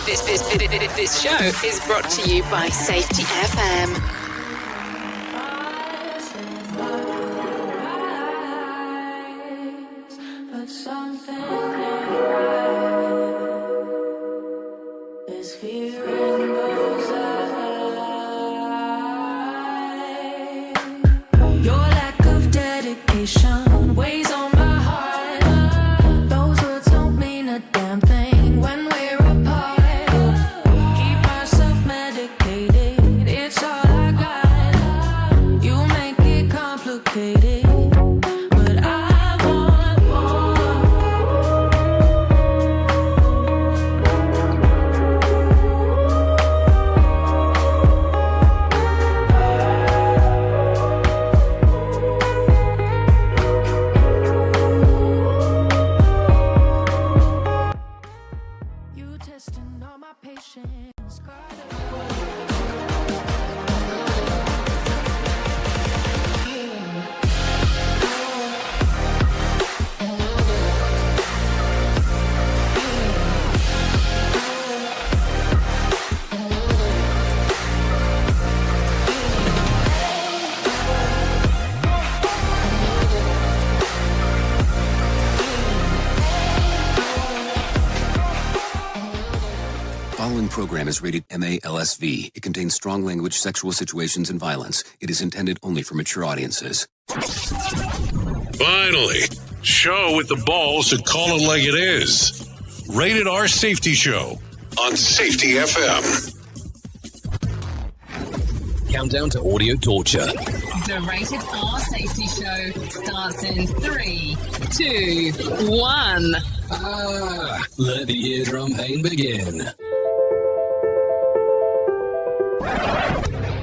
This show is brought to you by Safety FM. But something is fear in those eyes. Your lack of dedication weighs on my heart. Those words don't mean a damn thing when we're apart. Keep myself medicated, it's all I got. You make it complicated. Program is rated MALSV. It contains strong language, sexual situations, and violence. It is intended only for mature audiences. Finally, show with the balls to call it like it is. Rated R Safety Show on Safety FM. Countdown to audio torture. The Rated R Safety Show starts in 3, 2, 1. Let the eardrum pain begin.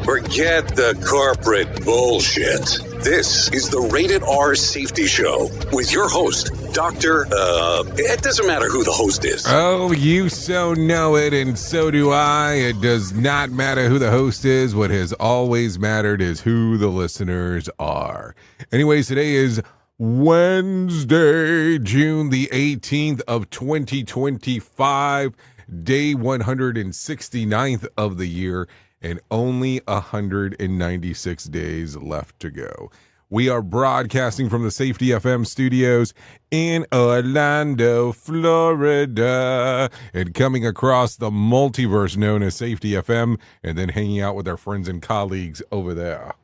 Forget the corporate bullshit. This is the Rated R Safety Show with your host, Dr. It doesn't matter who the host is. Oh, you so know it, and so do I. It does not matter who the host is. What has always mattered is who the listeners are. Anyways, today is Wednesday, June the 18th of 2025, day 169th of the year, and only 196 days left to go. We are broadcasting from the Safety FM studios in Orlando, Florida, and coming across the multiverse known as Safety FM, and then hanging out with our friends and colleagues over there.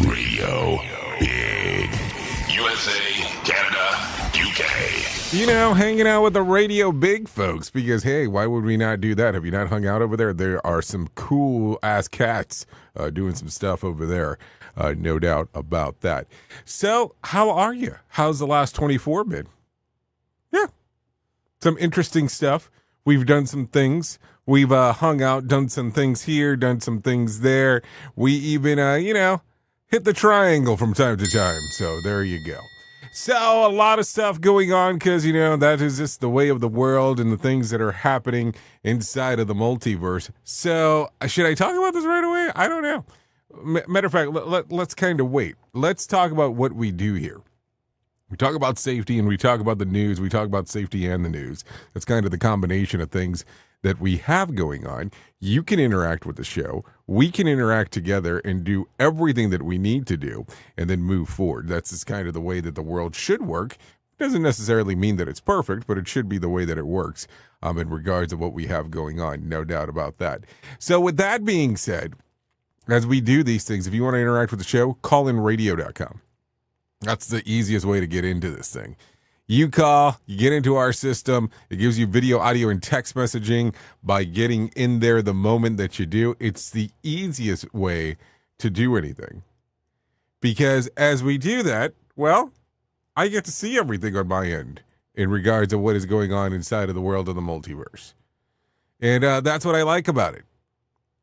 Radio Big. USA, Canada, UK. You know, hanging out with the Radio Big folks, because, hey, why would we not do that? Have you not hung out over there? There are some cool-ass cats doing some stuff over there, no doubt about that. So, how are you? How's the last 24 been? Yeah, some interesting stuff. We've done some things. We've hung out, done some things here, done some things there. We even, hit the triangle from time to time. So, there you go. So, a lot of stuff going on because, that is just the way of the world and the things that are happening inside of the multiverse. So, should I talk about this right away? I don't know. Matter of fact, let's kind of wait. Let's talk about what we do here. We talk about safety and we talk about the news. We talk about safety and the news. That's kind of the combination of things that we have going on. You can interact with the show. We can interact together and do everything that we need to do and then move forward. That's just kind of the way that the world should work. It doesn't necessarily mean that it's perfect, but it should be the way that it works in regards to what we have going on. No doubt about that. So with that being said, as we do these things, if you want to interact with the show, callinradio.com. That's the easiest way to get into this thing. You call, you get into our system. It gives you video, audio, and text messaging by getting in there the moment that you do. It's the easiest way to do anything. Because as we do that, well, I get to see everything on my end in regards to what is going on inside of the world of the multiverse. And that's what I like about it.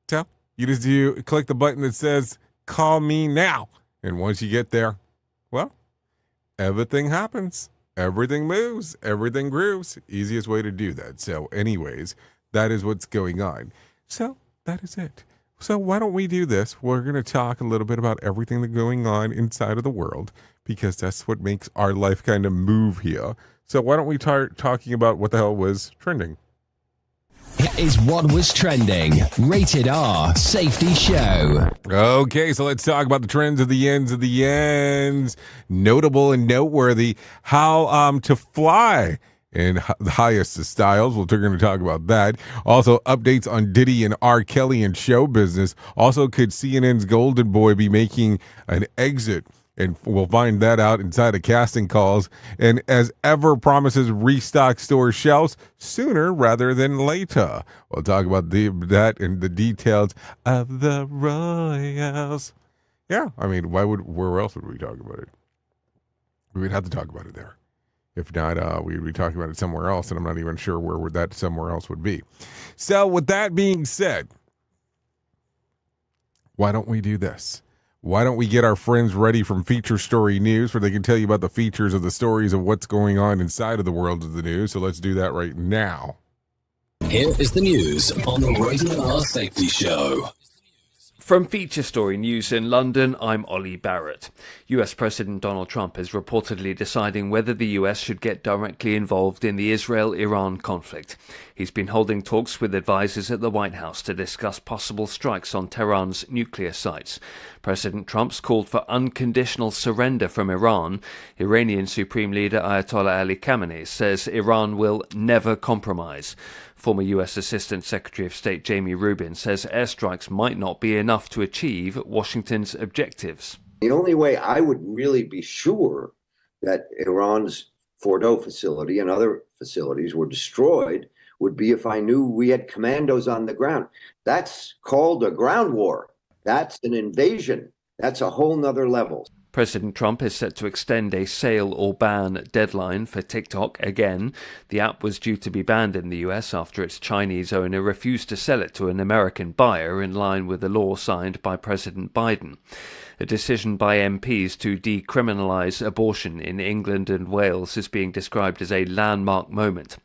So you just click the button that says, call me now. And once you get there, well, everything happens. Everything moves, everything grooves. Easiest way to do that. So anyways, that is what's going on. So that is it. So why don't we do this? We're going to talk a little bit about everything that's going on inside of the world because that's what makes our life kind of move here. So why don't we start talking about what the hell was trending? Here is what was trending. Rated R Safety Show. Okay, so let's talk about the trends of the ends. Notable and noteworthy. How to fly in the highest of styles. We're going to talk about that. Also, updates on Diddy and R. Kelly and show business. Also, could CNN's Golden Boy be making an exit? And we'll find that out inside of casting calls. And as ever promises, restock store shelves sooner rather than later. We'll talk about that and the details of the Royals. Yeah, I mean, where else would we talk about it? We would have to talk about it there. If not, we would be talking about it somewhere else, and I'm not even sure where that somewhere else would be. So with that being said, why don't we do this? Why don't we get our friends ready from Feature Story News where they can tell you about the features of the stories of what's going on inside of the world of the news. So let's do that right now. Here is the news on the Rated R Safety Show. From Feature Story News in London, I'm Ollie Barrett. US President Donald Trump is reportedly deciding whether the US should get directly involved in the Israel-Iran conflict. He's been holding talks with advisors at the White House to discuss possible strikes on Tehran's nuclear sites. President Trump's called for unconditional surrender from Iran. Iranian Supreme Leader Ayatollah Ali Khamenei says Iran will never compromise. Former US Assistant Secretary of State Jamie Rubin says airstrikes might not be enough to achieve Washington's objectives. The only way I would really be sure that Iran's Fordo facility and other facilities were destroyed would be if I knew we had commandos on the ground. That's called a ground war. That's an invasion. That's a whole nother level. President Trump is set to extend a sale or ban deadline for TikTok again. The app was due to be banned in the US after its Chinese owner refused to sell it to an American buyer in line with a law signed by President Biden. A decision by MPs to decriminalise abortion in England and Wales is being described as a landmark moment.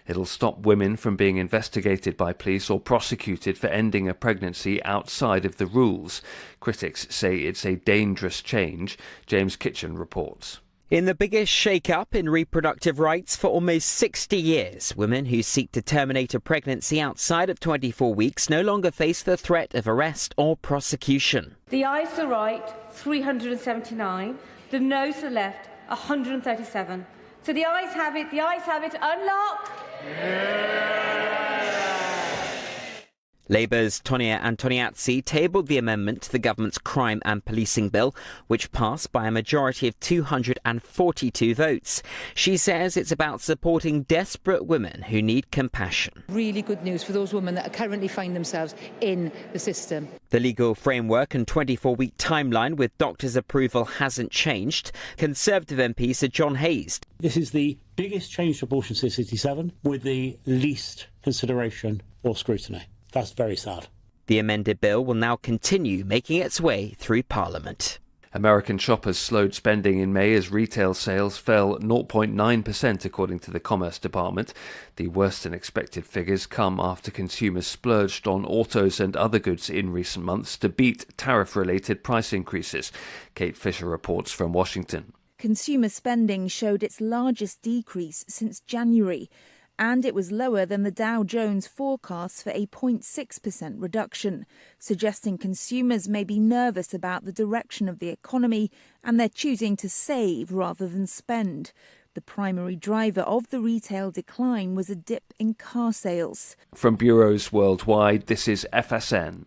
It'll stop women from being investigated by police or prosecuted for ending a pregnancy outside of the rules. Critics say it's a dangerous change. James Kitchen reports. In the biggest shake-up in reproductive rights for almost 60 years, women who seek to terminate a pregnancy outside of 24 weeks no longer face the threat of arrest or prosecution. The ayes to the right, 379. The noes to the left, 137. So the ayes have it, unlock! Labour's Tonia Antoniazzi tabled the amendment to the government's crime and policing bill, which passed by a majority of 242 votes. She says it's about supporting desperate women who need compassion. Really good news for those women that currently find themselves in the system. The legal framework and 24-week timeline with doctors' approval hasn't changed. Conservative MP Sir John Hayes. This is the biggest change to abortion since 1967 with the least consideration or scrutiny. That's very sad. The amended bill will now continue making its way through Parliament. American shoppers slowed spending in May as retail sales fell 0.9% according to the Commerce Department. The worse-than-expected figures come after consumers splurged on autos and other goods in recent months to beat tariff-related price increases. Kate Fisher reports from Washington. Consumer spending showed its largest decrease since January, and it was lower than the Dow Jones forecast for a 0.6% reduction, suggesting consumers may be nervous about the direction of the economy and they're choosing to save rather than spend. The primary driver of the retail decline was a dip in car sales. From bureaus worldwide, this is FSN.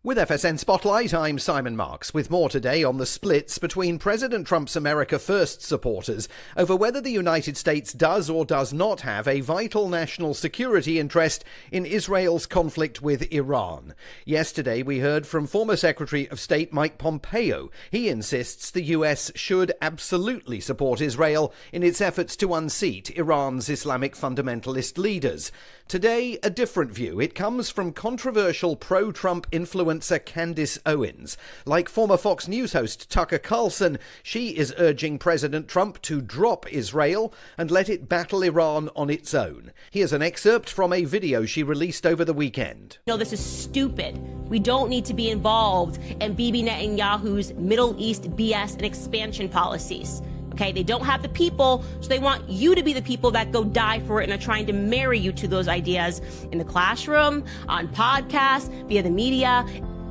With FSN Spotlight, I'm Simon Marks, with more today on the splits between President Trump's America First supporters over whether the United States does or does not have a vital national security interest in Israel's conflict with Iran. Yesterday, we heard from former Secretary of State Mike Pompeo. He insists the US should absolutely support Israel in its efforts to unseat Iran's Islamic fundamentalist leaders. Today, a different view. It comes from controversial pro-Trump influence influencer Candace Owens. Like former Fox News host Tucker Carlson, she is urging President Trump to drop Israel and let it battle Iran on its own. Here's an excerpt from a video she released over the weekend. This is stupid. We don't need to be involved in Bibi Netanyahu's Middle East BS and expansion policies. Okay, they don't have the people, so they want you to be the people that go die for it and are trying to marry you to those ideas in the classroom, on podcasts, via the media.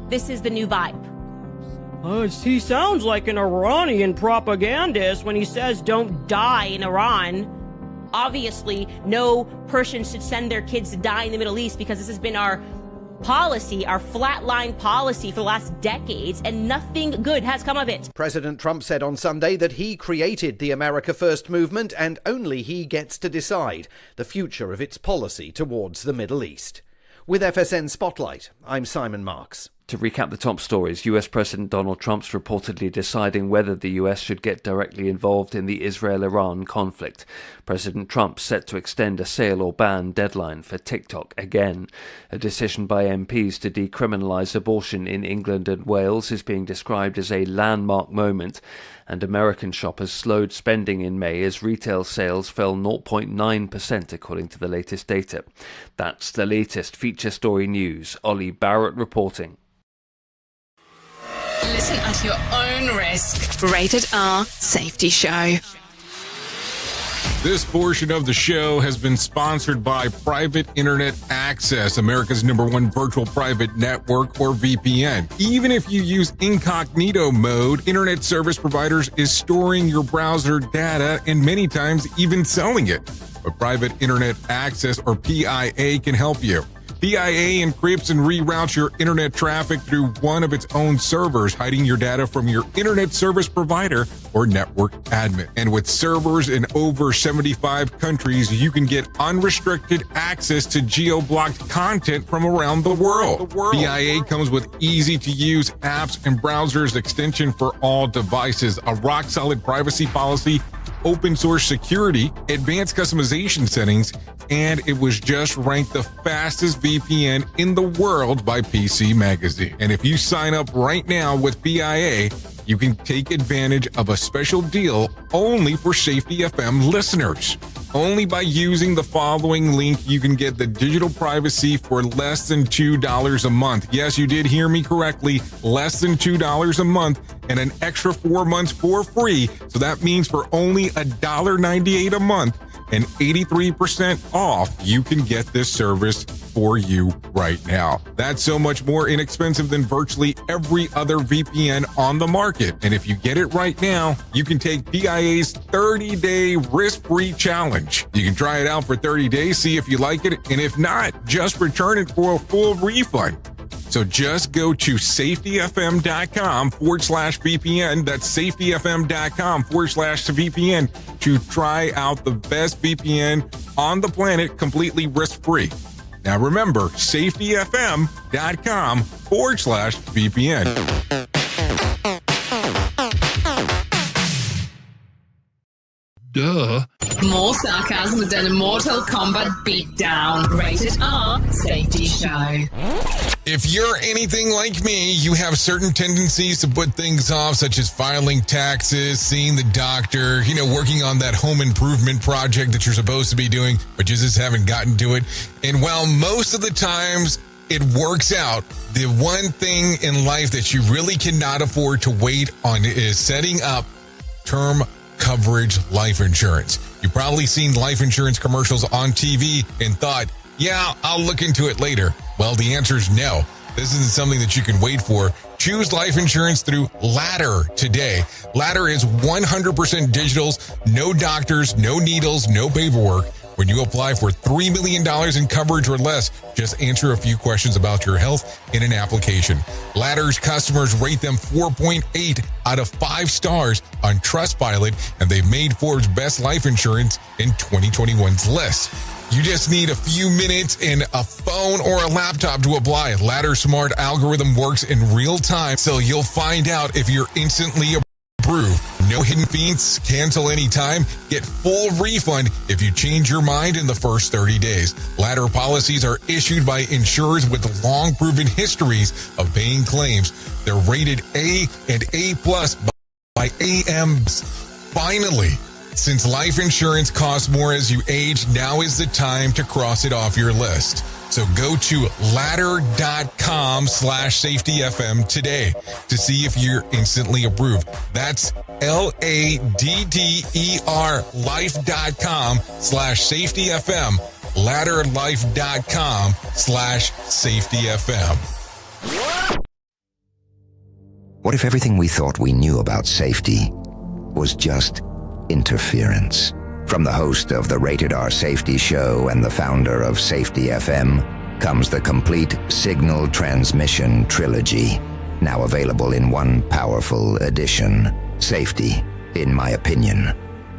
This is the new vibe. He sounds like an Iranian propagandist when he says don't die in Iran. Obviously, no person should send their kids to die in the Middle East because this has been our policy, our flatline policy for the last decades, and nothing good has come of it. President Trump said on Sunday that he created the America First movement and only he gets to decide the future of its policy towards the Middle East. With FSN Spotlight, I'm Simon Marks. To recap the top stories, US President Donald Trump's reportedly deciding whether the US should get directly involved in the Israel-Iran conflict. President Trump set to extend a sale or ban deadline for TikTok again. A decision by MPs to decriminalise abortion in England and Wales is being described as a landmark moment, and American shoppers slowed spending in May as retail sales fell 0.9% according to the latest data. That's the latest feature story news. Ollie Barrett reporting. Listen at your own risk. Rated R Safety Show. This portion of the show has been sponsored by Private Internet Access, America's #1 virtual private network, or VPN. Even if you use incognito mode, internet service providers is storing your browser data and many times even selling it. But Private Internet Access, or PIA, can help you. PIA encrypts and reroutes your internet traffic through one of its own servers, hiding your data from your internet service provider or network admin. And with servers in over 75 countries, you can get unrestricted access to geo-blocked content from around the world. PIA comes with easy-to-use apps and browsers extension for all devices, a rock-solid privacy policy, open source security, advanced customization settings, and it was just ranked the fastest VPN in the world by PC Magazine. And if you sign up right now with PIA, you can take advantage of a special deal only for Safety FM listeners. Only by using the following link, you can get the digital privacy for less than $2 a month. Yes, you did hear me correctly, less than $2 a month, and an extra 4 months for free. So that means for only $1.98 a month and 83% off, you can get this service for you right now. That's so much more inexpensive than virtually every other VPN on the market. And if you get it right now, you can take PIA's 30-day risk-free challenge. You can try it out for 30 days, see if you like it, and if not, just return it for a full refund. So just go to safetyfm.com/VPN. That's safetyfm.com/VPN to try out the best VPN on the planet completely risk-free. Now remember, safetyfm.com/VPN. Duh. More sarcasm than a Mortal Kombat beatdown. Rated R Safety Show. If you're anything like me, you have certain tendencies to put things off, such as filing taxes, seeing the doctor, working on that home improvement project that you're supposed to be doing, but you just haven't gotten to it. And while most of the times it works out, the one thing in life that you really cannot afford to wait on is setting up term coverage life insurance. You've probably seen life insurance commercials on TV and thought, yeah, I'll look into it later. Well, the answer is no. This isn't something that you can wait for. Choose life insurance through Ladder today. Ladder is 100% digitals, no doctors, no needles, no paperwork. When you apply for $3 million in coverage or less, just answer a few questions about your health in an application. Ladder's customers rate them 4.8 out of 5 stars on Trustpilot, and they've made Forbes' Best Life Insurance in 2021's list. You just need a few minutes and a phone or a laptop to apply. Ladder's smart algorithm works in real time, so you'll find out if you're instantly approved. No hidden fees, cancel anytime, get full refund if you change your mind in the first 30 days. Ladder policies are issued by insurers with long proven histories of paying claims. They're rated A and A+ by AMs. Finally, since life insurance costs more as you age, now is the time to cross it off your list. So go to ladder.com/safetyfm today to see if you're instantly approved. That's LADDER life.com/safetyfm. Ladderlife.com/safetyfm. What if everything we thought we knew about safety was just interference? From the host of the Rated R Safety Show and the founder of Safety FM comes the complete signal transmission trilogy, now available in one powerful edition. Safety, in my opinion,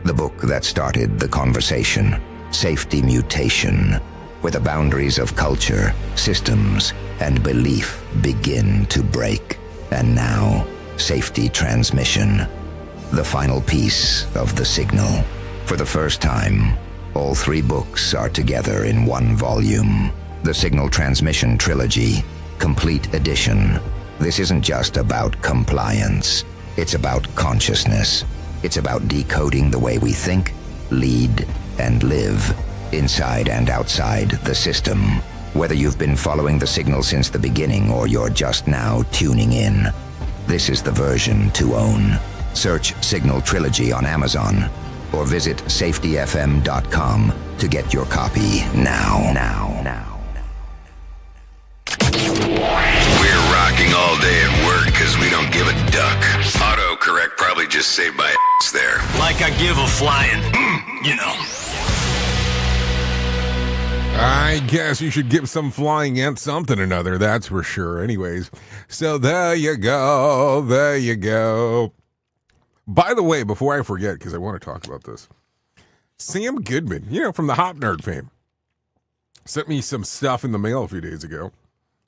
the book that started the conversation. Safety Mutation, where the boundaries of culture, systems, and belief begin to break. And now, Safety Transmission, the final piece of the signal. For the first time, all three books are together in one volume. The Signal Transmission Trilogy, Complete Edition. This isn't just about compliance. It's about consciousness. It's about decoding the way we think, lead, and live, inside and outside the system. Whether you've been following the signal since the beginning or you're just now tuning in, this is the version to own. Search Signal Trilogy on Amazon or visit safetyfm.com to get your copy now. We're rocking all day at work because we don't give a duck. Autocorrect probably just saved my ass there. Like I give a flying, you know. I guess you should give some flying ant something or another, that's for sure. Anyways, so there you go. By the way, before I forget, because I want to talk about this, Sam Goodman, from the Hop Nerd fame, sent me some stuff in the mail a few days ago.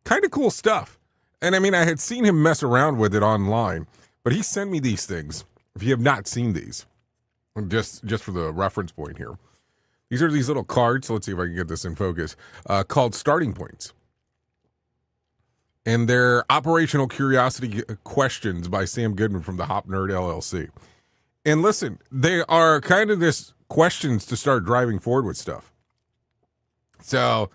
Kind of cool stuff. And I mean, I had seen him mess around with it online, but he sent me these things. If you have not seen these, just for the reference point here, these are these little cards. Let's see if I can get this in focus, called starting points. And they're operational curiosity questions by Sam Goodman from the Hop Nerd LLC. And listen, they are kind of just questions to start driving forward with stuff. So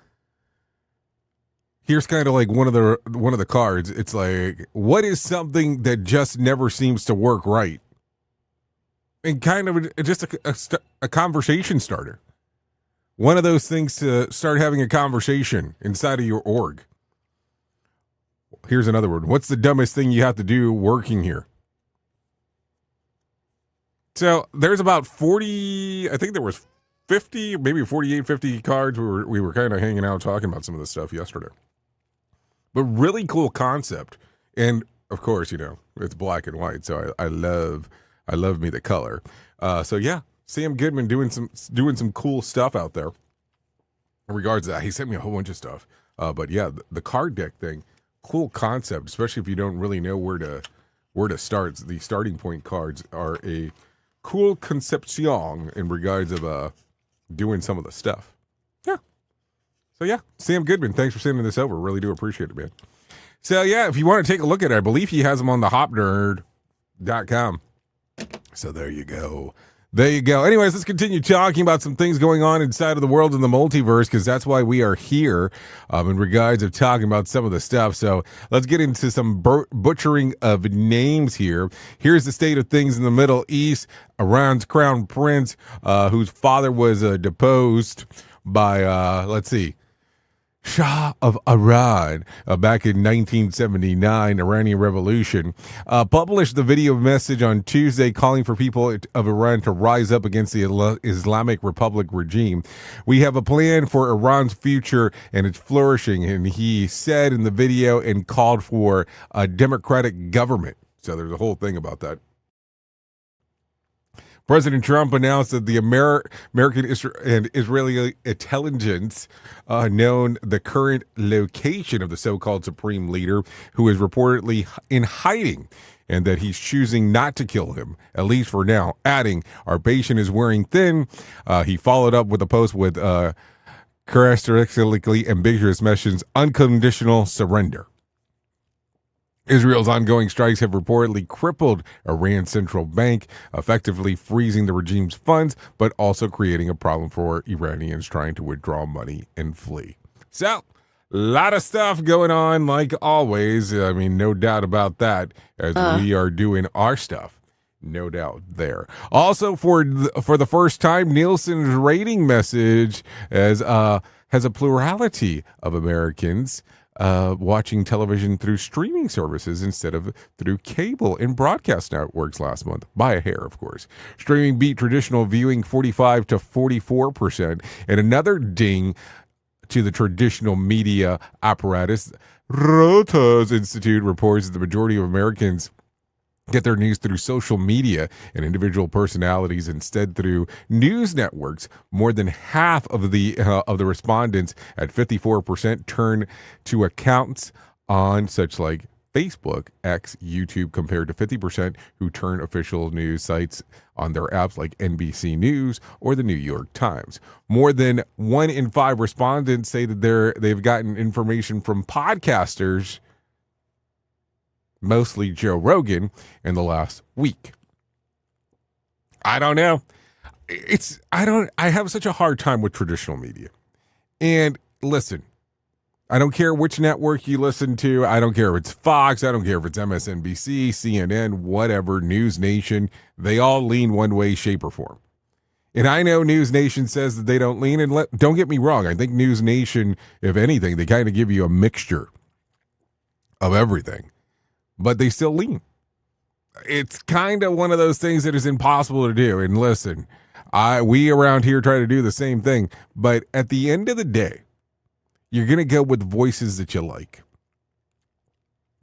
here's kind of like one of the cards. It's like, what is something that just never seems to work right? And kind of just a conversation starter. One of those things to start having a conversation inside of your org. Here's another one. What's the dumbest thing you have to do working here? So there's about 40, I think there was 50, maybe 48, 50 cards. We were kind of hanging out talking about some of this stuff yesterday. But really cool concept. And of course, it's black and white. So I love me the color. So yeah, Sam Goodman doing some cool stuff out there in regards to that. He sent me a whole bunch of stuff. But yeah, the card deck thing, cool concept, especially if you don't really know where to start. The starting point cards are a cool conception in regards of doing some of the stuff. Yeah. So yeah, Sam Goodman, thanks for sending this over. Really do appreciate it, man. So yeah, if you want to take a look at it, I believe he has them on the hopnerd.com. So there you go. Anyways, let's continue talking about some things going on inside of the world in the multiverse, because that's why we are here in regards of talking about some of the stuff. So let's get into some butchering of names here. Here's the state of things in the Middle East. Iran's crown prince, whose father was deposed by, Shah of Iran back in 1979, Iranian Revolution, published the video message on Tuesday calling for people of Iran to rise up against the Islamic Republic regime. We have a plan for Iran's future and its flourishing, and he said in the video, and called for a democratic government. So there's a whole thing about that. President Trump announced that the American and Israeli intelligence known the current location of the so-called supreme leader, who is reportedly in hiding, and that he's choosing not to kill him, at least for now, adding, "Our patient is wearing thin." He followed up with a post with characteristically ambiguous messages, "Unconditional surrender." Israel's ongoing strikes have reportedly crippled Iran's central bank, effectively freezing the regime's funds, but also creating a problem for Iranians trying to withdraw money and flee. So, a lot of stuff going on, like always. I mean, no doubt about that, as we are doing our stuff. No doubt there. Also, for the first time, Nielsen's rating message has a plurality of Americans watching television through streaming services instead of through cable and broadcast networks last month, by a hair, of course. Streaming beat traditional viewing 45 to 44%, and another ding to the traditional media apparatus. Reuters Institute reports that the majority of Americans get their news through social media and individual personalities instead through news networks. More than half of the respondents at 54% turn to accounts on such like Facebook, X, YouTube, compared to 50% who turn official news sites on their apps like NBC News or the New York Times. More than 1 in 5 respondents say that they've gotten information from podcasters, mostly Joe Rogan, in the last week. I don't know. I have such a hard time with traditional media. And listen, I don't care which network you listen to. I don't care if it's Fox. I don't care if it's MSNBC, CNN, whatever, News Nation. They all lean one way, shape, or form. And I know News Nation says that they don't lean. And don't get me wrong. I think News Nation, if anything, they kind of give you a mixture of everything. But they still lean. It's kind of one of those things that is impossible to do. And listen, we around here try to do the same thing. But at the end of the day, you're going to go with voices that you like.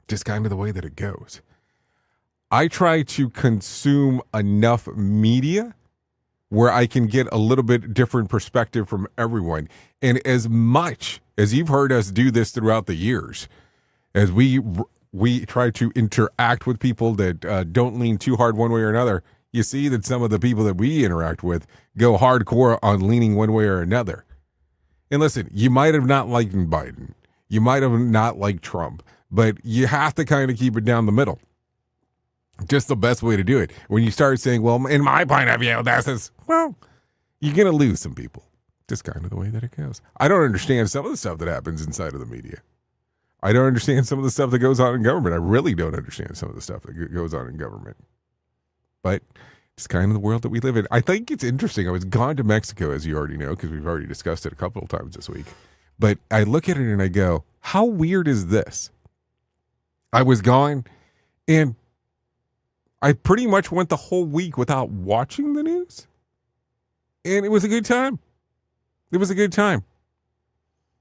Just kind of the way that it goes. I try to consume enough media where I can get a little bit different perspective from everyone. And as much as you've heard us do this throughout the years, as we try to interact with people that don't lean too hard one way or another, you see that some of the people that we interact with go hardcore on leaning one way or another. And listen, you might have not liked Biden. You might have not liked Trump, but you have to kind of keep it down the middle. Just the best way to do it. When you start saying, well, in my point of view, well, you're going to lose some people. Just kind of the way that it goes. I don't understand some of the stuff that happens inside of the media. I don't understand some of the stuff that goes on in government. I really don't understand some of the stuff that goes on in government. But it's kind of the world that we live in. I think it's interesting. I was gone to Mexico, as you already know, because we've already discussed it a couple of times this week. But I look at it and I go, how weird is this? I was gone, and I pretty much went the whole week without watching the news. And it was a good time. It was a good time.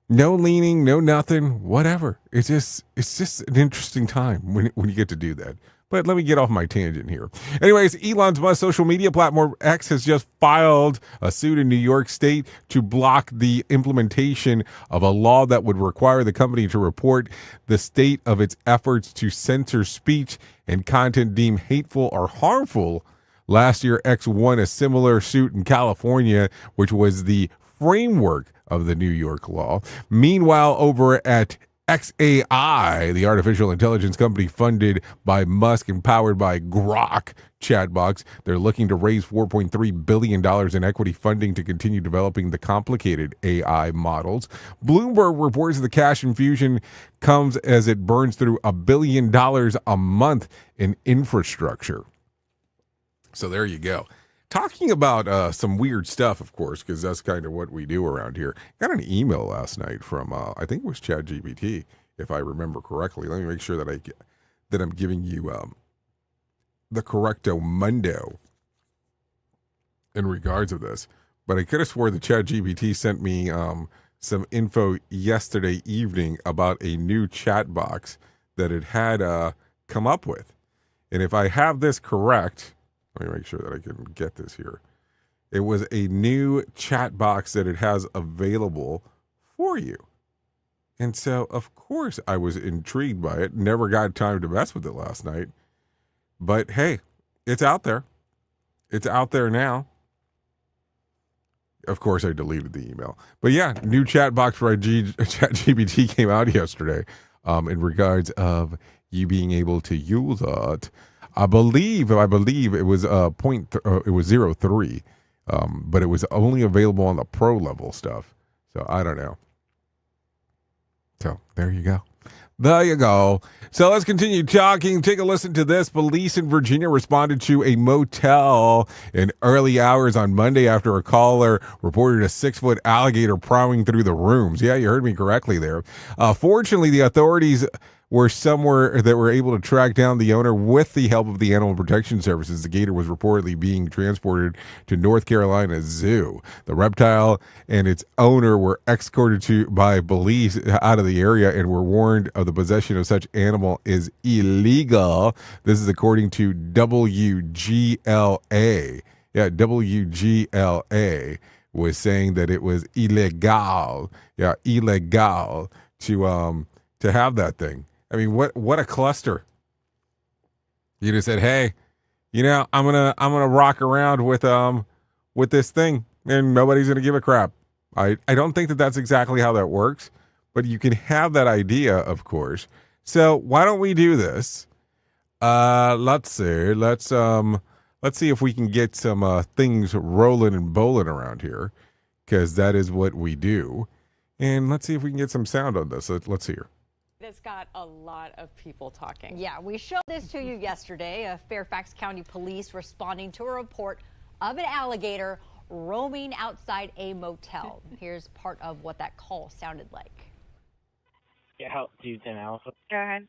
No leaning, no nothing, whatever. It's just an interesting time when you get to do that. But let me get off my tangent here. Anyways, Elon Musk's social media platform X has just filed a suit in New York State to block the implementation of a law that would require the company to report the state of its efforts to censor speech and content deemed hateful or harmful. Last year, X won a similar suit in California, which was the framework of the New York law. Meanwhile, over at XAI, the artificial intelligence company funded by Musk and powered by Grok chatbots, they're looking to raise $4.3 billion in equity funding to continue developing the complicated AI models. Bloomberg reports the cash infusion comes as it burns through $1 billion a month in infrastructure. So there you go. Talking about some weird stuff, of course, because that's kind of what we do around here. Got an email last night from, I think it was ChatGPT, if I remember correctly. Let me make sure that I'm giving you the correcto mundo in regards of this. But I could have swore that ChatGPT sent me some info yesterday evening about a new chat box that it had come up with. And if I have this correct, Let me make sure that I can get this here. It was a new chat box that it has available for you. And so, of course, I was intrigued by it. Never got time to mess with it last night. But hey, it's out there. It's out there now. Of course, I deleted the email. But yeah, new chat box for ChatGPT came out yesterday in regards of you being able to use it. I believe it was it was 0.3, but it was only available on the pro level stuff. So I don't know. So there you go. There you go. So let's continue talking. Take a listen to this. Police in Virginia responded to a motel in early hours on Monday after a caller reported a 6-foot alligator prowling through the rooms. Yeah, you heard me correctly there. Fortunately, the authorities were somewhere that were able to track down the owner with the help of the Animal Protection Services. The gator was reportedly being transported to North Carolina Zoo. The reptile and its owner were escorted by police out of the area and were warned of the possession of such animal is illegal. This is according to WGLA. Yeah, WGLA was saying that it was illegal. Yeah, illegal to have that thing. I mean, what a cluster. You just said, hey, I'm gonna rock around with this thing and nobody's gonna give a crap. I don't think that that's exactly how that works, but you can have that idea, of course. So why don't we do this? Let's see. Let's see if we can get some things rolling and bowling around here, because that is what we do. And let's see if we can get some sound on this. Let's hear. It's got a lot of people talking. Yeah, we showed this to you yesterday. Fairfax County Police responding to a report of an alligator roaming outside a motel. Here's part of what that call sounded like. Yeah, 210 Alpha. Go ahead.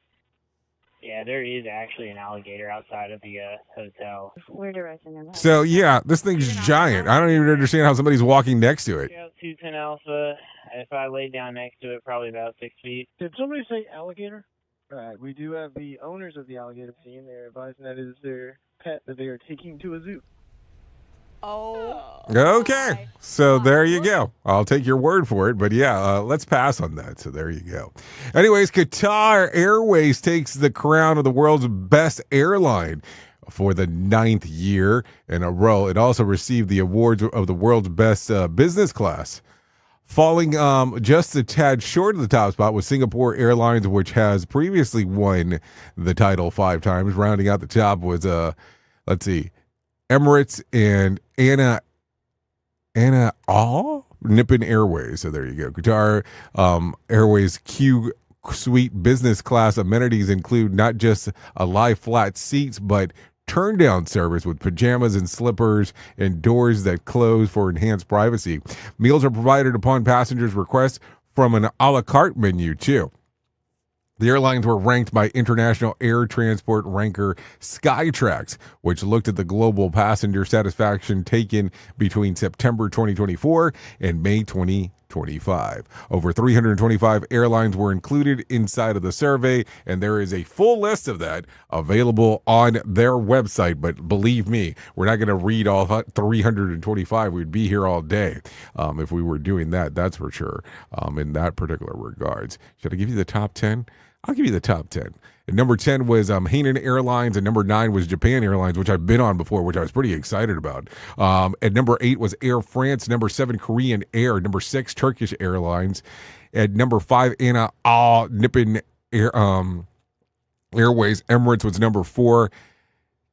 Yeah, there is actually an alligator outside of the hotel. We're directing him. So yeah, this thing's giant. I don't even understand how somebody's walking next to it. Yeah, 210 Alpha. If I lay down next to it, probably about 6 feet. Did somebody say alligator? All right, we do have the owners of the alligator scene. They're advising that it is their pet that they are taking to a zoo. Oh. Okay, so there you go. I'll take your word for it, but yeah, let's pass on that. So there you go. Anyways, Qatar Airways takes the crown of the world's best airline for the 9th year in a row. It also received the awards of the world's best business class. Falling just a tad short of the top spot was Singapore Airlines, which has previously won the title 5 times. Rounding out the top was, Emirates and Nippon Airways. So there you go. Qatar Airways Q Suite business class amenities include not just a lie flat seats, but turn down service with pajamas and slippers and doors that close for enhanced privacy. Meals are provided upon passengers' request from an a la carte menu too. The airlines were ranked by international air transport ranker Skytrax, which looked at the global passenger satisfaction taken between September 2024 and May 2025. Over 325 airlines were included inside of the survey, and there is a full list of that available on their website. But believe me, we're not going to read all 325. We'd be here all day if we were doing that, that's for sure, in that particular regards. Should I give you the top 10? I'll give you the top 10. And number 10 was Hainan Airlines, and number 9 was Japan Airlines, which I've been on before, which I was pretty excited about. And number 8 was Air France. Number 7, Korean Air. Number 6, Turkish Airlines. At number 5, Nippon Airways. Emirates was number 4.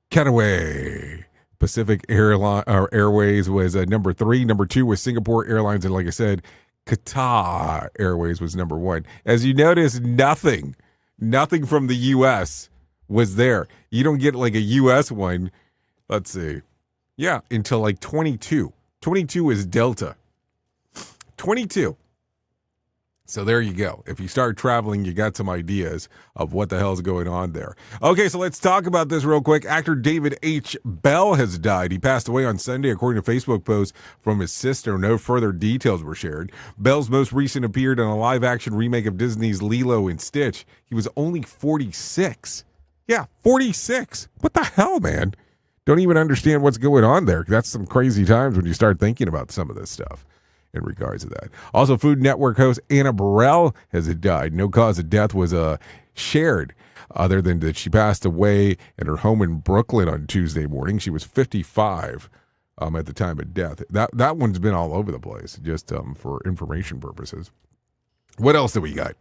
Cathay Pacific Airways was number 3. Number 2 was Singapore Airlines, and like I said, Qatar Airways was number 1. As you notice, nothing from the U.S. was there. You don't get like a U.S. one, let's see, until like 22. 22 is Delta. 22. So there you go. If you start traveling, you got some ideas of what the hell's going on there. Okay, so let's talk about this real quick. Actor David H. Bell has died. He passed away on Sunday, according to Facebook posts from his sister. No further details were shared. Bell's most recent appeared in a live-action remake of Disney's Lilo and Stitch. He was only 46. Yeah, 46. What the hell, man? don't even understand what's going on there. That's some crazy times when you start thinking about some of this stuff in regards to that. Also, Food Network host Anna Burrell has died. No cause of death was shared, other than that she passed away at her home in Brooklyn on Tuesday morning. She was 55 at the time of death. That one's been all over the place, just for information purposes. What else do we got?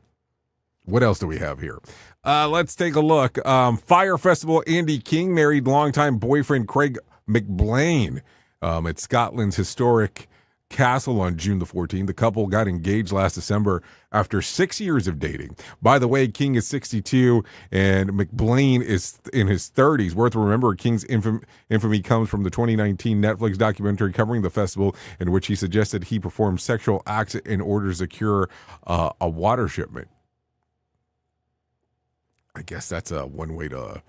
What else do we have here? Let's take a look. Fire Festival Andy King married longtime boyfriend Craig McBlain at Scotland's historic castle on June the 14th. The couple got engaged last December after 6 years of dating. By the way, King is 62 and McBlain is in his 30s. Worth remember, King's infamy comes from the 2019 Netflix documentary covering the festival, in which he suggested he performed sexual acts in order to secure a water shipment. I guess that's one way to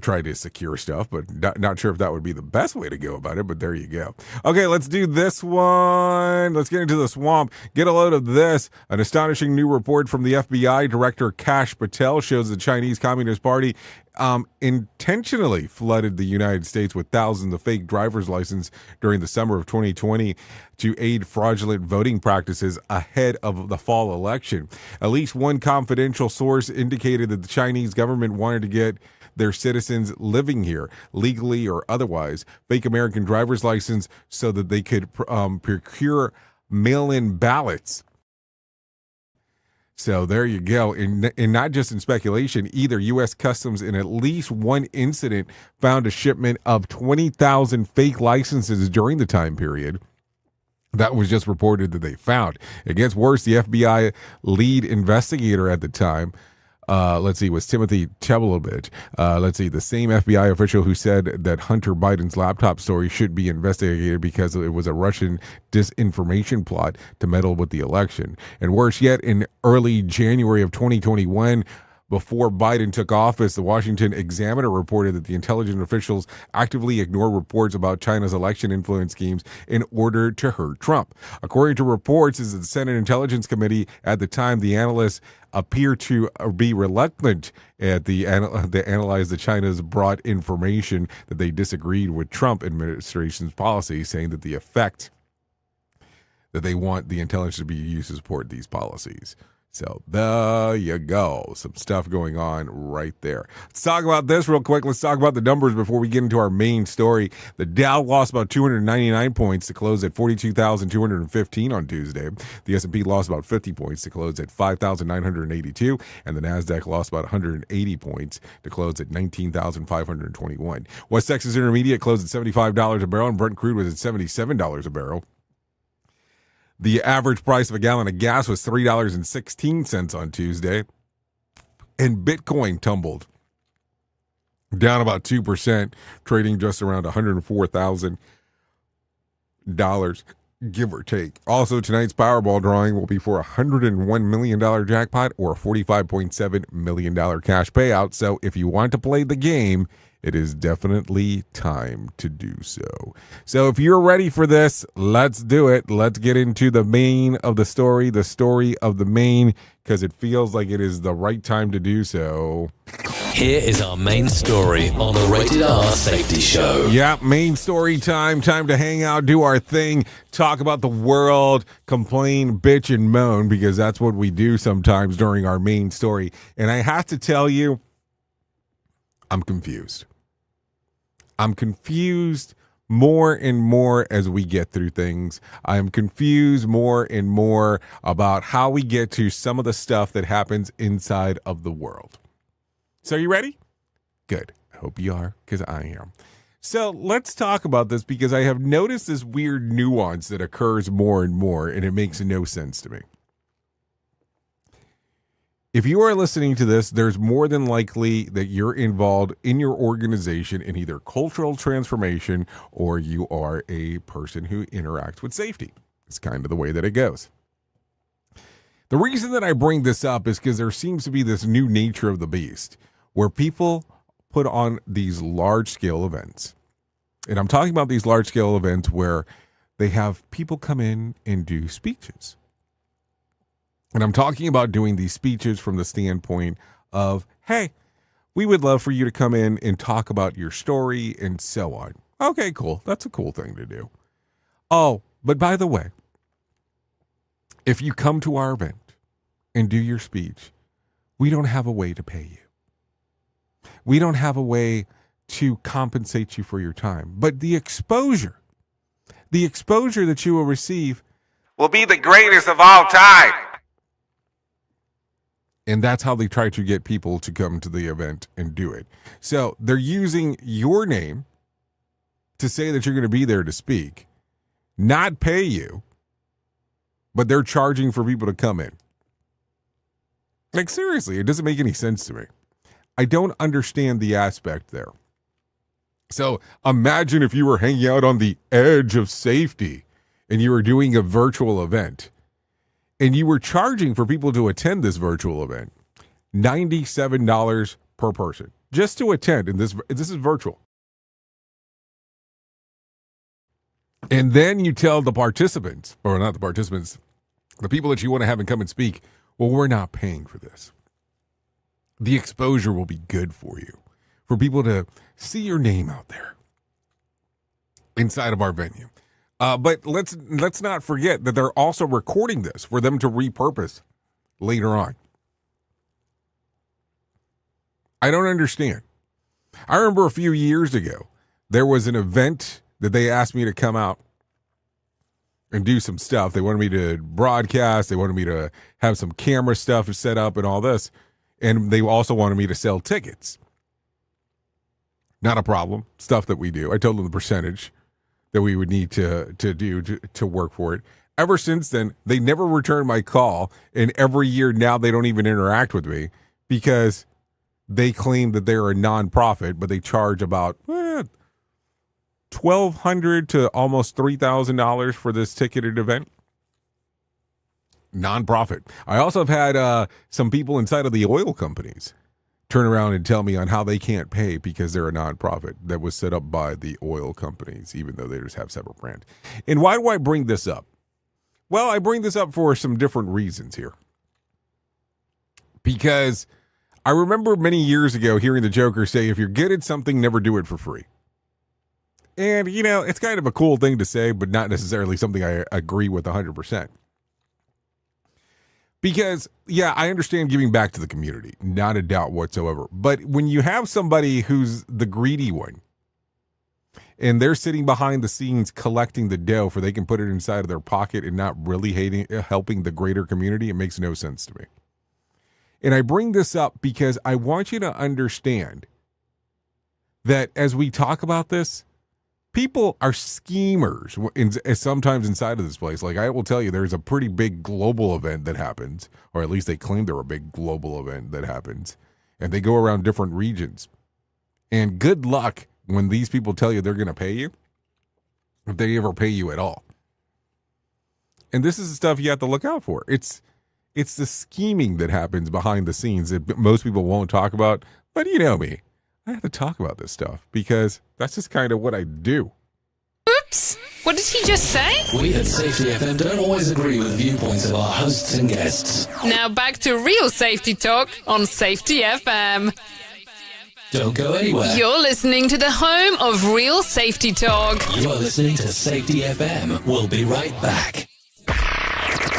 try to secure stuff, but not sure if that would be the best way to go about it, but there you go. Okay, let's do this one. Let's get into the swamp. Get a load of this. An astonishing new report from the FBI Director Kash Patel shows the Chinese Communist Party intentionally flooded the United States with thousands of fake driver's licenses during the summer of 2020 to aid fraudulent voting practices ahead of the fall election. At least one confidential source indicated that the Chinese government wanted to get their citizens living here, legally or otherwise, fake American driver's license so that they could procure mail-in ballots. So there you go. And not just in speculation, either U.S. Customs in at least one incident found a shipment of 20,000 fake licenses during the time period. That was just reported that they found. It gets worse. The FBI lead investigator at the time, was Timothy Chebelevich. The same FBI official who said that Hunter Biden's laptop story should be investigated because it was a Russian disinformation plot to meddle with the election. And worse yet, in early January of 2021, before Biden took office, the Washington Examiner reported that the intelligence officials actively ignore reports about China's election influence schemes in order to hurt Trump. According to reports, is the Senate Intelligence Committee at the time, the analysts appear to be reluctant at they analyze the China's brought information that they disagreed with Trump administration's policy, saying that the effect that they want the intelligence to be used to support these policies. So there you go. Some stuff going on right there. Let's talk about this real quick. Let's talk about the numbers before we get into our main story. The Dow lost about 299 points to close at 42,215 on Tuesday. The S&P lost about 50 points to close at 5,982. And the NASDAQ lost about 180 points to close at 19,521. West Texas Intermediate closed at $75 a barrel, and Brent crude was at $77 a barrel. The average price of a gallon of gas was $3.16 on Tuesday. And Bitcoin tumbled down about 2%, trading just around $104,000, give or take. Also, tonight's Powerball drawing will be for a $101 million jackpot or a $45.7 million cash payout. So if you want to play the game, it is definitely time to do so. So if you're ready for this, let's do it. Let's get into the main of the story of the main, because it feels like it is the right time to do so. Here is our main story on the Rated R Safety Show. Yeah, main story time. Time to hang out, do our thing, talk about the world, complain, bitch, and moan, because that's what we do sometimes during our main story. And I have to tell you, I'm confused. I'm confused more and more as we get through things. I'm confused more and more about how we get to some of the stuff that happens inside of the world. So you ready? Good. I hope you are, because I am. So let's talk about this, because I have noticed this weird nuance that occurs more and more, and it makes no sense to me. If you are listening to this, there's more than likely that you're involved in your organization in either cultural transformation or you are a person who interacts with safety. It's kind of the way that it goes. The reason that I bring this up is because there seems to be this new nature of the beast where people put on these large-scale events. And I'm talking about these large-scale events where they have people come in and do speeches. And I'm talking about doing these speeches from the standpoint of, hey, we would love for you to come in and talk about your story and so on. Okay, cool. That's a cool thing to do. Oh, but by the way, if you come to our event and do your speech, we don't have a way to pay you. We don't have a way to compensate you for your time. But the exposure that you will receive will be the greatest of all time. And that's how they try to get people to come to the event and do it. So they're using your name to say that you're going to be there to speak, not pay you, but they're charging for people to come in. Like, seriously, it doesn't make any sense to me. I don't understand the aspect there. So imagine if you were hanging out on the edge of safety and you were doing a virtual event and you were charging for people to attend this virtual event, $97 per person just to attend. And this is virtual. And then you tell the participants, or not the participants, the people that you want to have and come and speak, well, we're not paying for this. The exposure will be good for you, for people to see your name out there inside of our venue. But let's not forget that they're also recording this for them to repurpose later on. I don't understand. I remember a few years ago, there was an event that they asked me to come out and do some stuff. They wanted me to broadcast. They wanted me to have some camera stuff set up and all this. And they also wanted me to sell tickets. Not a problem. Stuff that we do. I told them the percentage that we would need to do to work for it. Ever since then, they never returned my call. And every year now they don't even interact with me because they claim that they're a nonprofit, but they charge about $1,200 to almost $3,000 for this ticketed event. Nonprofit. I also have had some people inside of the oil companies turn around and tell me on how they can't pay because they're a nonprofit that was set up by the oil companies, even though they just have separate brands. And why do I bring this up? Well, I bring this up for some different reasons here. Because I remember many years ago hearing the Joker say, if you're good at something, never do it for free. And, you know, it's kind of a cool thing to say, but not necessarily something I agree with 100%. Because, yeah, I understand giving back to the community, not a doubt whatsoever. But when you have somebody who's the greedy one, and they're sitting behind the scenes collecting the dough for they can put it inside of their pocket and not really helping the greater community, it makes no sense to me. And I bring this up because I want you to understand that as we talk about this, people are schemers sometimes inside of this place. Like, I will tell you, there's a pretty big global event that happens, or at least they claim they're a big global event that happens, and they go around different regions. And good luck when these people tell you they're going to pay you, if they ever pay you at all. And this is the stuff you have to look out for. It's the scheming that happens behind the scenes that most people won't talk about. But you know me, I have to talk about this stuff because that's just kind of what I do. Oops! What did he just say? We at Safety FM don't always agree with viewpoints of our hosts and guests. Now back to real safety talk on Safety FM. Don't go anywhere. You're listening to the home of real safety talk. You're listening to Safety FM. We'll be right back.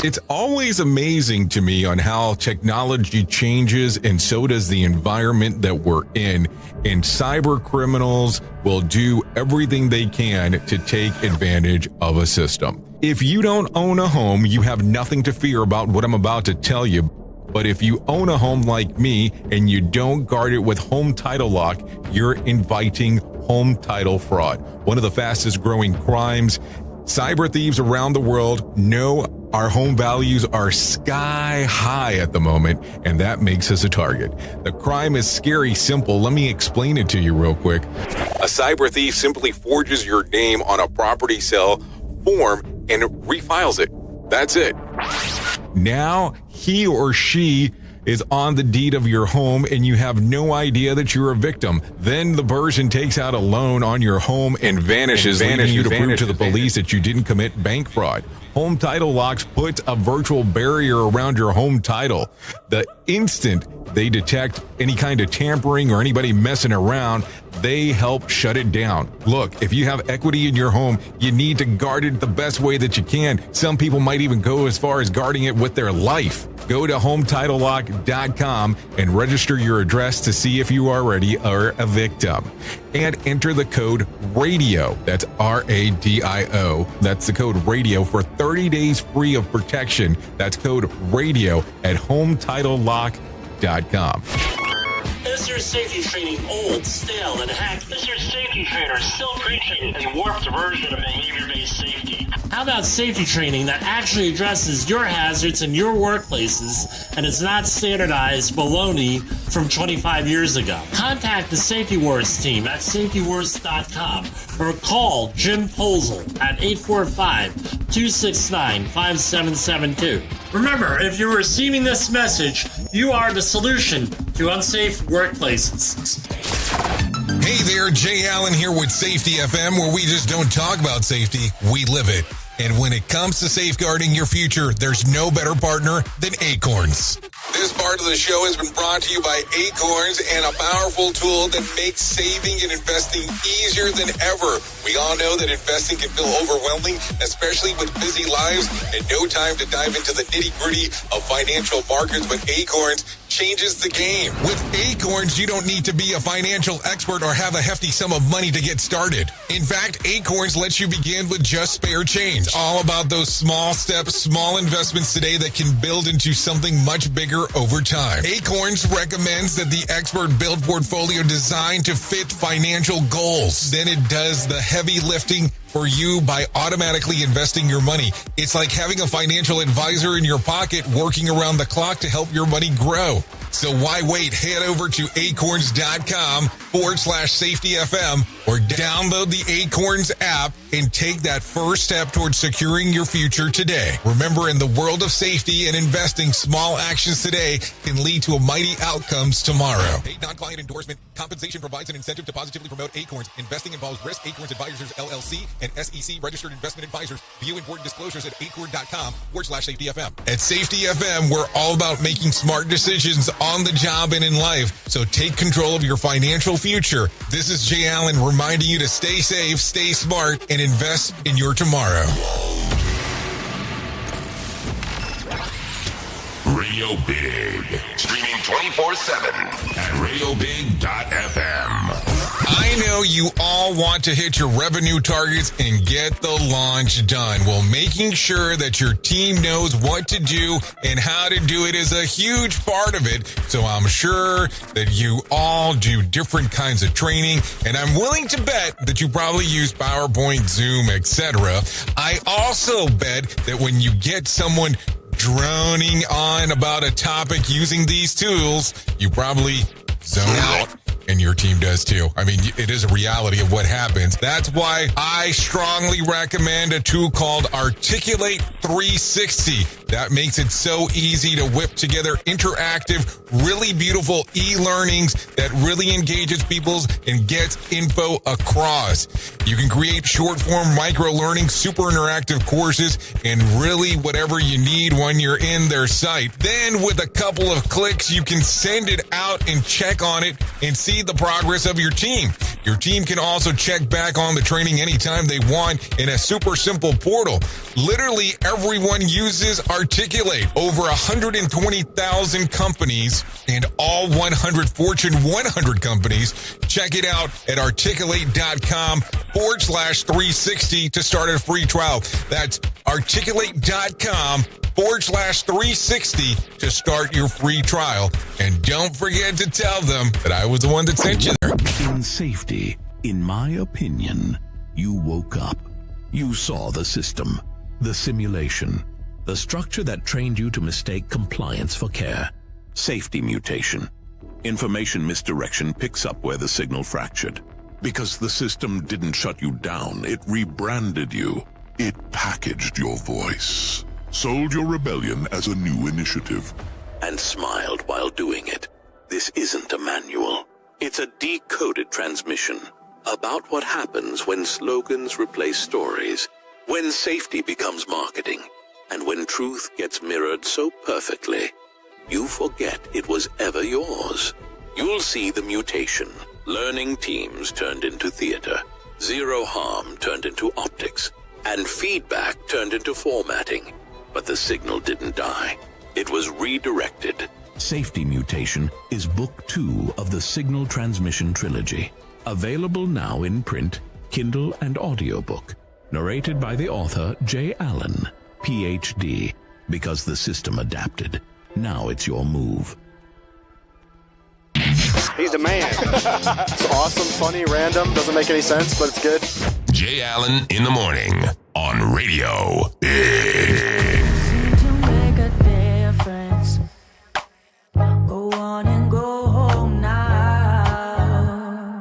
It's always amazing to me on how technology changes, and so does the environment that we're in. And cyber criminals will do everything they can to take advantage of a system. If you don't own a home, you have nothing to fear about what I'm about to tell you. But if you own a home like me and you don't guard it with home title lock, you're inviting home title fraud. One of the fastest growing crimes. Cyber thieves around the world know our home values are sky high at the moment, and that makes us a target. The crime is scary simple. Let me explain it to you real quick. A cyber thief simply forges your name on a property sale form and refiles it. That's it. Now he or she is on the deed of your home and you have no idea that you're a victim. Then the person takes out a loan on your home and vanishes, leaving you to prove to the police that you didn't commit bank fraud. Home Title Locks puts a virtual barrier around your home title. The instant they detect any kind of tampering or anybody messing around, they help shut it down. Look, if you have equity in your home, you need to guard it the best way that you can. Some people might even go as far as guarding it with their life. Go to HometitleLock.com and register your address to see if you already are a victim. And enter the code RADIO. That's RADIO. That's the code RADIO for 30 days free of protection. That's code RADIO at HometitleLock.com. Is your safety training old, stale, and hacked? Is your safety trainer still preaching a warped version of behavior-based safety? How about safety training that actually addresses your hazards in your workplaces and is not standardized baloney from 25 years ago? Contact the Safety Wars team at safetywars.com or call Jim Posel at 845-269-5772. Remember, if you're receiving this message, you are the solution to unsafe workplaces. Hey there, Jay Allen here with Safety FM, where we just don't talk about safety, we live it. And when it comes to safeguarding your future, there's no better partner than Acorns. This part of the show has been brought to you by Acorns and a powerful tool that makes saving and investing easier than ever. We all know that investing can feel overwhelming, especially with busy lives and no time to dive into the nitty-gritty of financial markets, but Acorns changes the game. With Acorns, you don't need to be a financial expert or have a hefty sum of money to get started. In fact, Acorns lets you begin with just spare change. All about those small steps, small investments today that can build into something much bigger over time. Acorns recommends that the expert build portfolio designed to fit financial goals. Then it does the heavy lifting for you by automatically investing your money. It's like having a financial advisor in your pocket working around the clock to help your money grow. So why wait? Head over to acorns.com/safetyfm or download the Acorns app and take that first step towards securing your future today. Remember, in the world of safety and investing, small actions today can lead to mighty outcomes tomorrow. Paid non-client endorsement. Compensation provides an incentive to positively promote Acorns. Investing involves risk. Acorns Advisors, LLC, and SEC registered investment advisors. View important disclosures at acorn.com/safetyfm. At Safety FM, we're all about making smart decisions on the job and in life. So take control of your financial future. This is Jay Allen reminding you to stay safe, stay smart, and invest in your tomorrow. Radio Big. Streaming 24/7 at radiobig.fm. I know you all want to hit your revenue targets and get the launch done. Well, making sure that your team knows what to do and how to do it is a huge part of it. So I'm sure that you all do different kinds of training, and I'm willing to bet that you probably use PowerPoint, Zoom, etc. I also bet that when you get someone droning on about a topic using these tools, you probably zone out. And your team does too. I mean, it is a reality of what happens. That's why I strongly recommend a tool called Articulate 360. That makes it so easy to whip together interactive, really beautiful e-learnings that really engages people and gets info across. You can create short-form micro-learning, super interactive courses, and really whatever you need when you're in their site. Then with a couple of clicks, you can send it out and check on it and see the progress of your team. Your team can also check back on the training anytime they want in a super simple portal. Literally everyone uses Articulate. Over 120,000 companies and all 100 Fortune 100 companies. Check it out at articulate.com/360 to start a free trial. That's articulate.com/360 to start your free trial. And don't forget to tell them that I was the one that sent you there. In safety, in my opinion, you woke up. You saw the system, the simulation, the structure that trained you to mistake compliance for care. Safety mutation. Information misdirection picks up where the signal fractured. Because the system didn't shut you down, it rebranded you. It packaged your voice. Sold your rebellion as a new initiative. and smiled while doing it. This isn't a manual. It's a decoded transmission about what happens when slogans replace stories, when safety becomes marketing, and when truth gets mirrored so perfectly, you forget it was ever yours. You'll see the mutation. Learning teams turned into theater, zero harm turned into optics, and feedback turned into formatting. But the signal didn't die. It was redirected. Safety Mutation is book 2 of the Signal Transmission Trilogy. Available now in print, Kindle, and audiobook. Narrated by the author J. Allen, Ph.D. Because the system adapted. Now it's your move. He's the man. It's awesome, funny, random, doesn't make any sense, but it's good. Jay Allen in the morning on Radio Go on and go home now.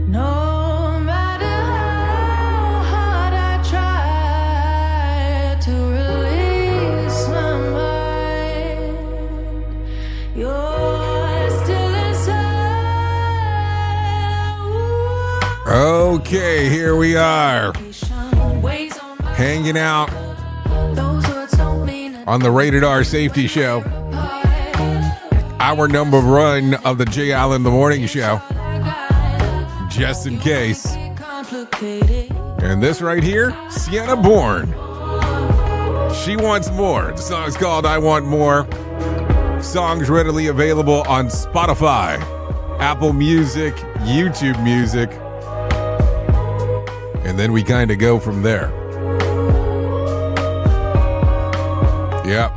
No matter how hard I try to release my mind, you're still inside. Okay, here we are. Hanging out on the Rated R Safety Show. Our number one of the Jay Allen in the Morning Show. Just in case. And this right here, Sienna Bourne. She Wants More. The song's called I Want More. Songs readily available on Spotify, Apple Music, YouTube Music. And then we kind of go from there. Yep.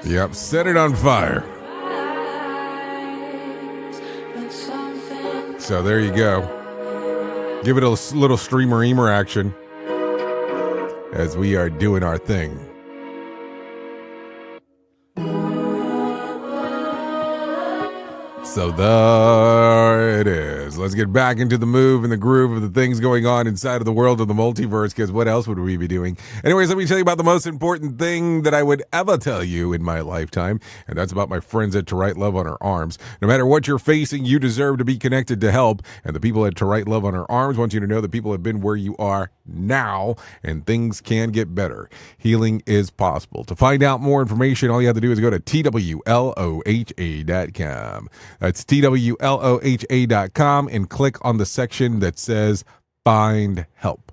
Yep, set it on fire. So there you go. Give it a little streamer-eamer action as we are doing our thing. So there it is. Let's get back into the move and the groove of the things going on inside of the world of the multiverse, because what else would we be doing? Anyways, let me tell you about the most important thing that I would ever tell you in my lifetime, and that's about my friends at To Write Love on Her Arms. No matter what you're facing, you deserve to be connected to help, and the people at To Write Love on Her Arms want you to know that people have been where you are now, and things can get better. Healing is possible. To find out more information, all you have to do is go to TWLOHA.com. That's TWLOHA.com and click on the section that says Find Help.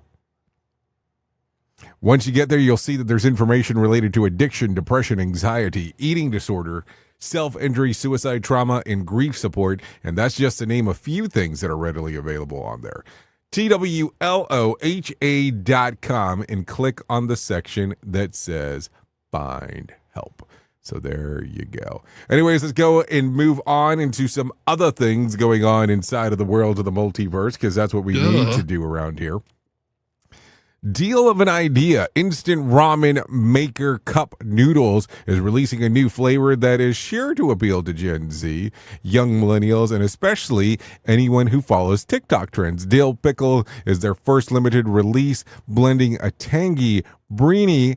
Once you get there, you'll see that there's information related to addiction, depression, anxiety, eating disorder, self-injury, suicide, trauma, and grief support. And that's just to name a few things that are readily available on there. TWLOHA.com and click on the section that says Find Help. So there you go. Anyways, let's go and move on into some other things going on inside of the world of the multiverse, because that's what we need to do around here. Deal of an idea. Instant ramen maker cup noodles is releasing a new flavor that is sure to appeal to Gen Z, young millennials, and especially anyone who follows TikTok trends. Dill pickle is their first limited release, blending a tangy, briny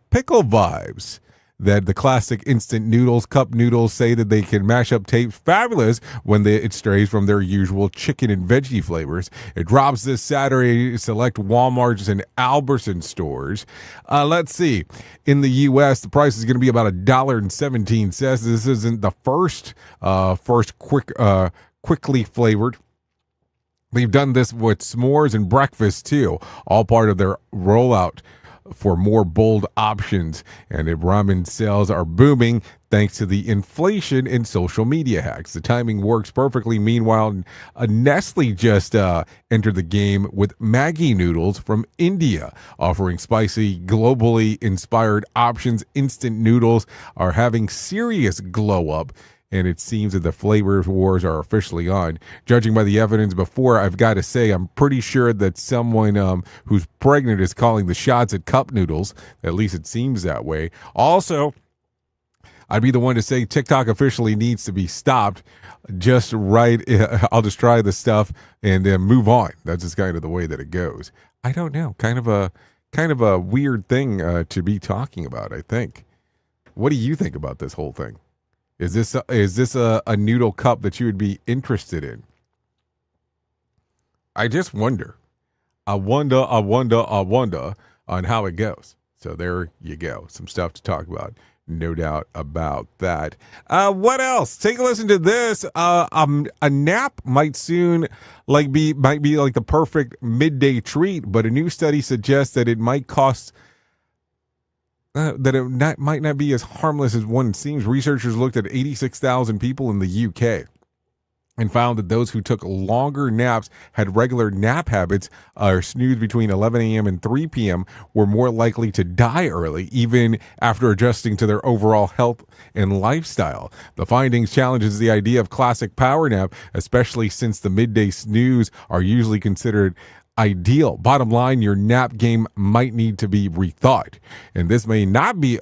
pickle vibes. That the classic instant noodles, cup noodles, say that they can mash up taste fabulous when it strays from their usual chicken and veggie flavors. It drops this Saturday at select Walmarts and Albertsons stores. Let's see. In the U.S., the price is going to be about $1.17. This isn't the first quickly flavored. They've done this with s'mores and breakfast too, all part of their rollout for more bold options. And if ramen sales are booming thanks to the inflation in social media hacks. The timing works perfectly. Meanwhile, Nestle just entered the game with Maggi noodles from India, offering spicy, globally inspired options. Instant noodles are having serious glow up, and it seems that the flavor wars are officially on. Judging by the evidence before, I've got to say, I'm pretty sure that someone who's pregnant is calling the shots at cup noodles. At least it seems that way. Also, I'd be the one to say TikTok officially needs to be stopped. Just right. I'll just try the stuff and then move on. That's just kind of the way that it goes. I don't know. Kind of a weird thing to be talking about, I think. What do you think about this whole thing? Is this a noodle cup that you would be interested in? I just wonder. I wonder on how it goes. So there you go. Some stuff to talk about. No doubt about that. What else? Take a listen to this. A nap might soon be like the perfect midday treat, but a new study suggests that it might cost might not be as harmless as one seems. Researchers looked at 86,000 people in the UK and found that those who took longer naps, had regular nap habits, or snoozed between 11 a.m. and 3 p.m., were more likely to die early, even after adjusting to their overall health and lifestyle. The findings challenges the idea of classic power nap, especially since the midday snooze are usually considered ideal. Bottom line, your nap game might need to be rethought. And this may not be,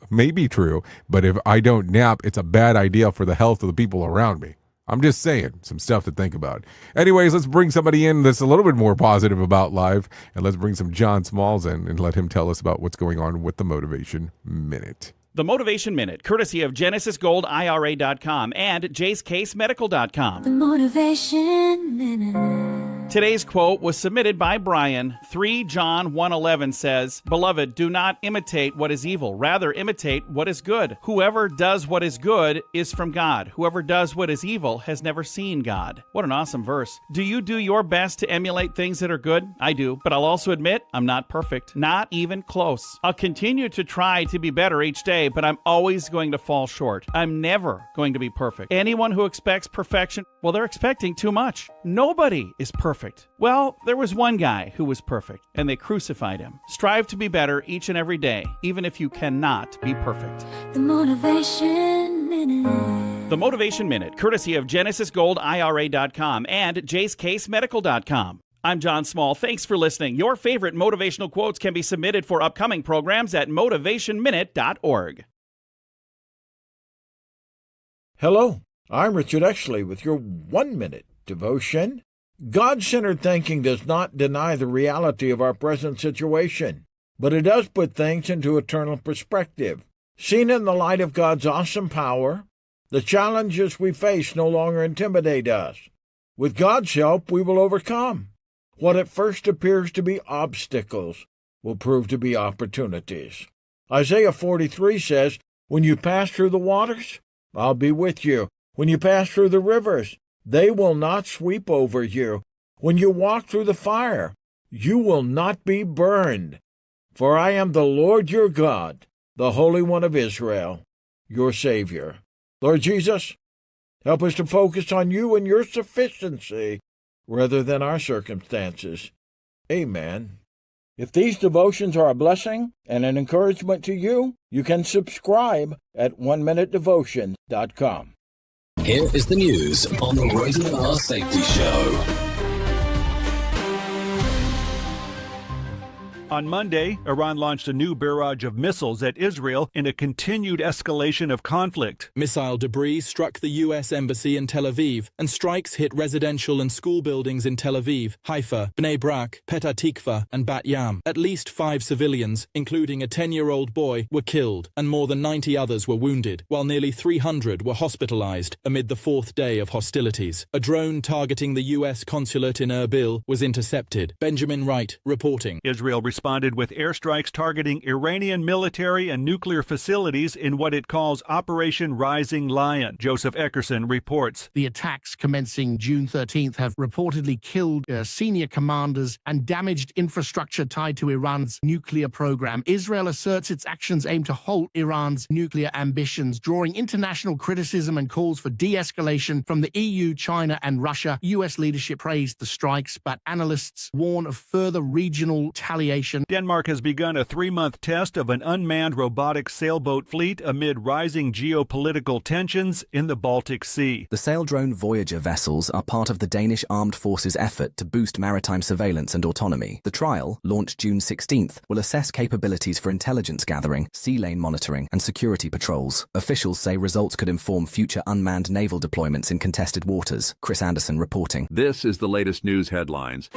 may be true, but if I don't nap, it's a bad idea for the health of the people around me. I'm just saying, some stuff to think about. Anyways, let's bring somebody in that's a little bit more positive about life, and let's bring some John Smalls in and let him tell us about what's going on with the Motivation Minute. The Motivation Minute, courtesy of GenesisGoldIRA.com and JaceCaseMedical.com. The Motivation Minute. Today's quote was submitted by Brian. 3 John 1:11 says, "Beloved, do not imitate what is evil. Rather, imitate what is good. Whoever does what is good is from God. Whoever does what is evil has never seen God." What an awesome verse. Do you do your best to emulate things that are good? I do, but I'll also admit I'm not perfect. Not even close. I'll continue to try to be better each day, but I'm always going to fall short. I'm never going to be perfect. Anyone who expects perfection, well, they're expecting too much. Nobody is perfect. Well, there was one guy who was perfect, and they crucified him. Strive to be better each and every day, even if you cannot be perfect. The Motivation Minute. The Motivation Minute, courtesy of GenesisGoldIRA.com and JaceCaseMedical.com. I'm John Small. Thanks for listening. Your favorite motivational quotes can be submitted for upcoming programs at motivationminute.org. Hello, I'm Richard Exley with your 1-minute devotion. God-centered thinking does not deny the reality of our present situation, but it does put things into eternal perspective. Seen in the light of God's awesome power, the challenges we face no longer intimidate us. With God's help, we will overcome. What at first appears to be obstacles will prove to be opportunities. Isaiah 43 says, "When you pass through the waters, I'll be with you. When you pass through the rivers, they will not sweep over you. When you walk through the fire, you will not be burned. For I am the Lord your God, the Holy One of Israel, your Savior." Lord Jesus, help us to focus on you and your sufficiency rather than our circumstances. Amen. If these devotions are a blessing and an encouragement to you, you can subscribe at oneminutedevotion.com. Here is the news on the Rated R Safety Show. On Monday, Iran launched a new barrage of missiles at Israel in a continued escalation of conflict. Missile debris struck the U.S. Embassy in Tel Aviv, and strikes hit residential and school buildings in Tel Aviv, Haifa, Bnei Brak, Petah Tikva, and Bat Yam. At least 5 civilians, including a 10-year-old boy, were killed, and more than 90 others were wounded, while nearly 300 were hospitalized amid the 4th day of hostilities. A drone targeting the U.S. consulate in Erbil was intercepted. Benjamin Wright reporting. Israel responded with airstrikes targeting Iranian military and nuclear facilities in what it calls Operation Rising Lion. Joseph Eckerson reports. The attacks commencing June 13th have reportedly killed senior commanders and damaged infrastructure tied to Iran's nuclear program. Israel asserts its actions aim to halt Iran's nuclear ambitions, drawing international criticism and calls for de-escalation from the EU, China, and Russia. U.S. leadership praised the strikes, but analysts warn of further regional retaliation operation. Denmark has begun a 3-month test of an unmanned robotic sailboat fleet amid rising geopolitical tensions in the Baltic Sea. The Saildrone Voyager vessels are part of the Danish Armed Forces effort to boost maritime surveillance and autonomy. The trial, launched June 16th, will assess capabilities for intelligence gathering, sea lane monitoring, and security patrols. Officials say results could inform future unmanned naval deployments in contested waters. Chris Anderson reporting. This is the latest news headlines.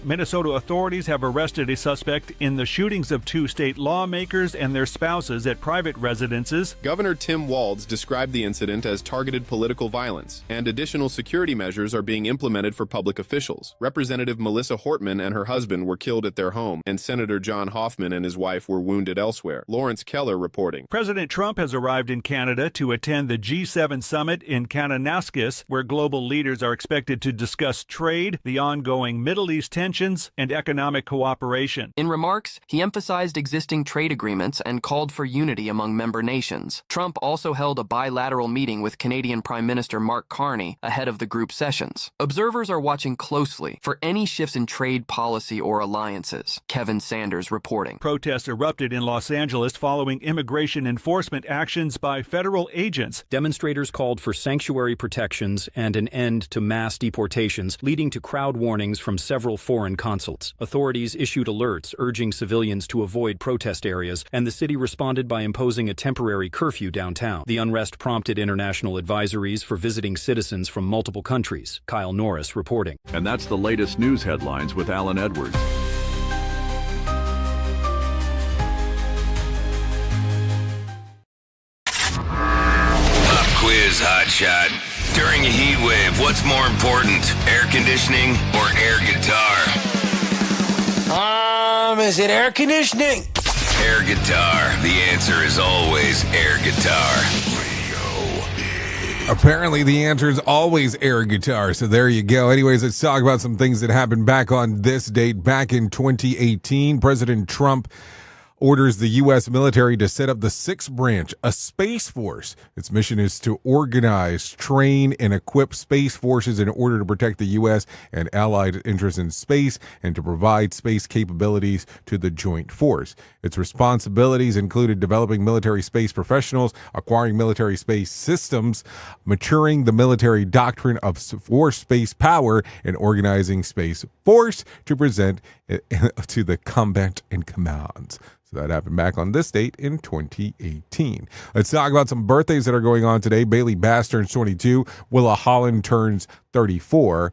Minnesota authorities have arrested a suspect in the shootings of 2 state lawmakers and their spouses at private residences. Governor Tim Walz described the incident as targeted political violence, and additional security measures are being implemented for public officials. Representative Melissa Hortman and her husband were killed at their home, and Senator John Hoffman and his wife were wounded elsewhere. Lawrence Keller reporting. President Trump has arrived in Canada to attend the G7 summit in Kananaskis, where global leaders are expected to discuss trade, the ongoing Middle East tensions, and economic cooperation. In remarks, he emphasized existing trade agreements and called for unity among member nations. Trump also held a bilateral meeting with Canadian Prime Minister Mark Carney ahead of the group sessions. Observers are watching closely for any shifts in trade policy or alliances. Kevin Sanders reporting. Protests erupted in Los Angeles following immigration enforcement actions by federal agents. Demonstrators called for sanctuary protections and an end to mass deportations, leading to crowd warnings from several foreign consulate. Authorities issued alerts urging civilians to avoid protest areas, and the city responded by imposing a temporary curfew downtown. The unrest prompted international advisories for visiting citizens from multiple countries. Kyle Norris reporting. And that's the latest news headlines with Alan Edwards. Pop quiz, hotshot. During a heat wave, what's more important, air conditioning or air guitar? Is it air conditioning? Air guitar. The answer is always air guitar. Apparently, the answer is always air guitar. So there you go. Anyways, let's talk about some things that happened back on this date. Back in 2018, President Trump orders the U.S. military to set up the 6th branch, a space force. Its mission is to organize, train, and equip space forces in order to protect the U.S. and allied interests in space and to provide space capabilities to the joint force. Its responsibilities included developing military space professionals, acquiring military space systems, maturing the military doctrine for space power, and organizing space force to present it to the combat and commands. That happened back on this date in 2018. Let's talk about some birthdays that are going on today. Bailey Bass turns 22. Willa Holland turns 34.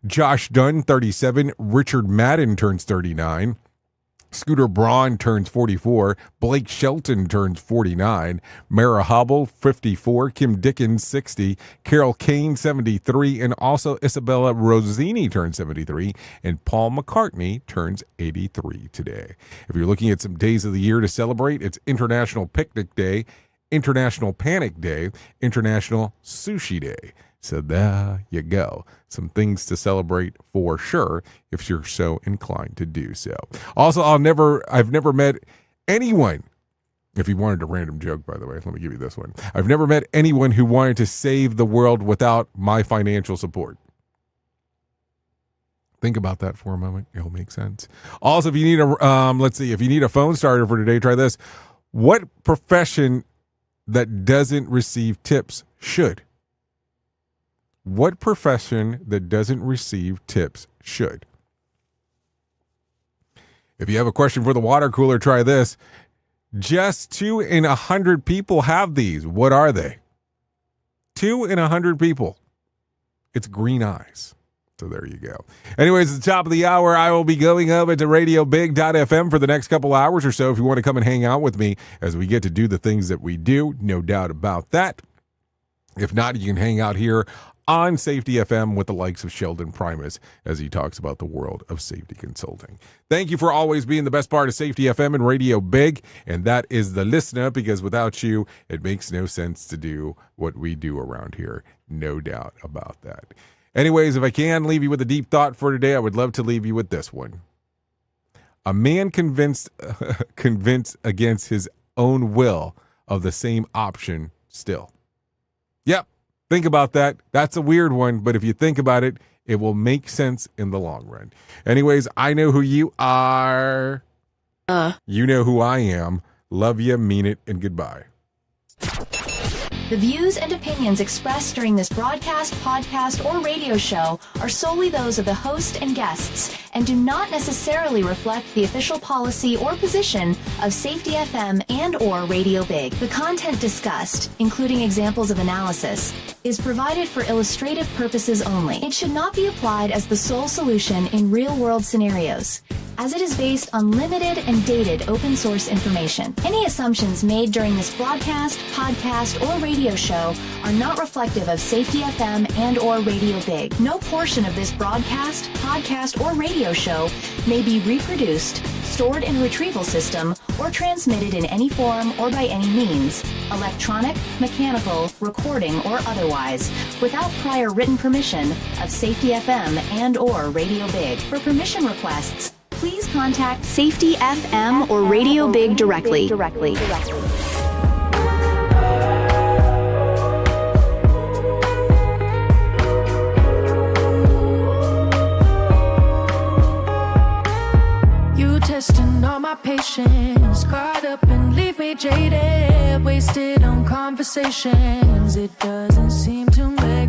Josh Dunn, 37. Richard Madden turns 39. Scooter Braun turns 44. Blake Shelton turns 49. Mara Hobble, 54. Kim Dickens, 60. Carol Kane, 73. And also Isabella Rossini turns 73. And Paul McCartney turns 83 today. If you're looking at some days of the year to celebrate, it's International Picnic Day, International Panic Day, International Sushi Day. So there you go. Some things to celebrate for sure if you're so inclined to do so. Also, I've never met anyone, if you wanted a random joke, by the way, let me give you this one. I've never met anyone who wanted to save the world without my financial support. Think about that for a moment. It'll make sense. Also, if you need if you need a phone starter for today, try this. What profession that doesn't receive tips should? What profession that doesn't receive tips should? If you have a question for the water cooler, try this. Just 2 in 100 people have these. What are they? 2 in 100 people. It's green eyes. So there you go. Anyways, at the top of the hour, I will be going over to radiobig.fm for the next couple hours or so if you want to come and hang out with me as we get to do the things that we do. No doubt about that. If not, you can hang out here on Safety FM with the likes of Sheldon Primus as he talks about the world of safety consulting. Thank you for always being the best part of Safety FM and Radio Big, and that is the listener, because without you, it makes no sense to do what we do around here. No doubt about that. Anyways, if I can leave you with a deep thought for today, I would love to leave you with this one. A man convinced against his own will of the same option still. Yep. Think about that. That's a weird one, but if you think about it, it will make sense in the long run. Anyways, I know who you are. You know who I am. Love you, mean it, and goodbye. The views and opinions expressed during this broadcast, podcast, or radio show are solely those of the host and guests and do not necessarily reflect the official policy or position of Safety FM and or Radio Big. The content discussed, including examples of analysis, is provided for illustrative purposes only. It should not be applied as the sole solution in real-world scenarios, as it is based on limited and dated open source information. Any assumptions made during this broadcast, podcast, or radio show are not reflective of Safety FM and or Radio Big. No portion of this broadcast, podcast, or radio show may be reproduced, stored in a retrieval system, or transmitted in any form or by any means, electronic, mechanical, recording, or otherwise, without prior written permission of Safety FM and or Radio Big. For permission requests, please contact Safety FM or Radio Big directly. You testing all my patience, caught up and leave me jaded, wasted on conversations. It doesn't seem to make